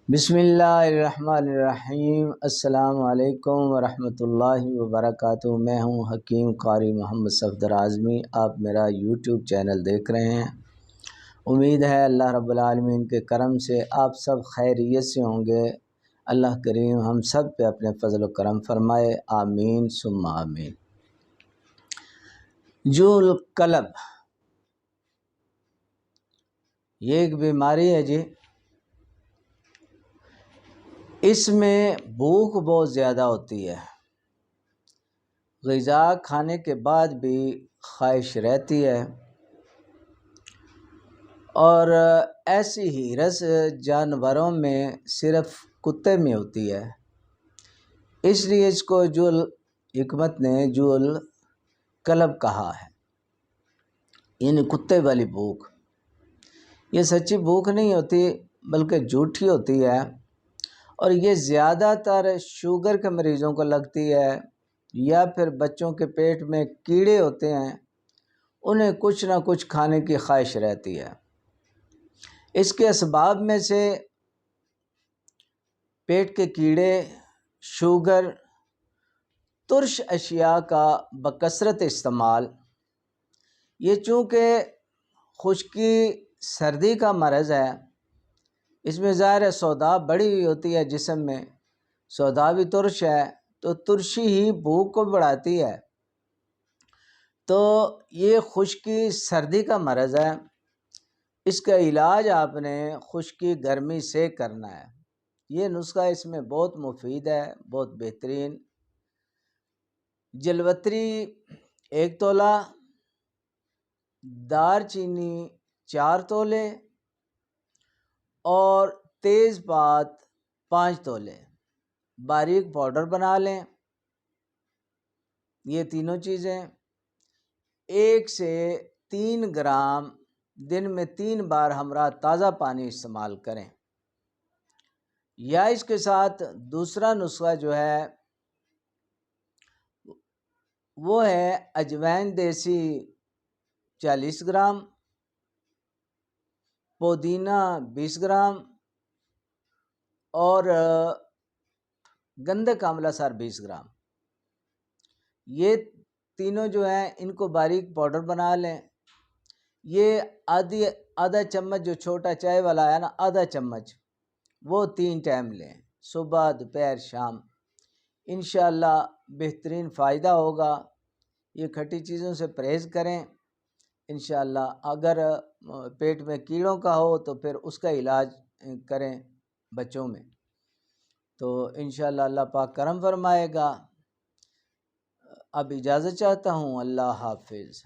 بسم اللہ الرحمن الرحیم۔ السلام علیکم ورحمۃ اللہ وبرکاتہ۔ میں ہوں حکیم قاری محمد صفدر اعظمی۔ آپ میرا یوٹیوب چینل دیکھ رہے ہیں۔ امید ہے اللہ رب العالمین کے کرم سے آپ سب خیریت سے ہوں گے۔ اللہ کریم ہم سب پہ اپنے فضل و کرم فرمائے، آمین ثم آمین۔ جول قلب یہ ایک بیماری ہے جی، اس میں بھوک بہت زیادہ ہوتی ہے، غذا کھانے کے بعد بھی خواہش رہتی ہے، اور ایسی ہی رس جانوروں میں صرف کتے میں ہوتی ہے۔ اس لیے اس کو جول حکمت نے جول قلب کہا ہے، یعنی کتے والی بھوک۔ یہ سچی بھوک نہیں ہوتی بلکہ جھوٹی ہوتی ہے، اور یہ زیادہ تر شوگر کے مریضوں کو لگتی ہے، یا پھر بچوں کے پیٹ میں کیڑے ہوتے ہیں، انہیں کچھ نہ کچھ کھانے کی خواہش رہتی ہے۔ اس کے اسباب میں سے پیٹ کے کیڑے، شوگر، ترش اشیاء کا بکثرت استعمال، یہ چونکہ خشکی سردی کا مرض ہے، اس میں ظاہر ہے سودا بڑھی ہوئی ہوتی ہے جسم میں، سودا بھی ترش ہے تو ترشی ہی بھوک کو بڑھاتی ہے۔ تو یہ خشکی سردی کا مرض ہے، اس کا علاج آپ نے خشکی گرمی سے کرنا ہے۔ یہ نسخہ اس میں بہت مفید ہے، بہت بہترین۔ جلوتری 1 تولہ، دار چینی 4 تولے، اور تیز پات 5 تولے باریک پاؤڈر بنا لیں۔ یہ تینوں چیزیں 1 سے 3 گرام دن میں 3 بار ہمراہ تازہ پانی استعمال کریں، یا اس کے ساتھ دوسرا نسخہ جو ہے وہ ہے اجوائن دیسی 40 گرام، پودینہ 20 گرام، اور گندھک آملہ سار 20 گرام۔ یہ تینوں جو ہیں ان کو باریک پاؤڈر بنا لیں۔ یہ آدھا چمچ جو چھوٹا چائے والا ہے نا، آدھا چمچ، وہ 3 ٹائم لیں، صبح دوپہر شام۔ انشاءاللہ بہترین فائدہ ہوگا۔ یہ کھٹی چیزوں سے پرہیز کریں انشاءاللہ۔ اگر پیٹ میں کیڑوں کا ہو تو پھر اس کا علاج کریں بچوں میں، تو انشاءاللہ اللہ پاک کرم فرمائے گا۔ اب اجازت چاہتا ہوں، اللہ حافظ۔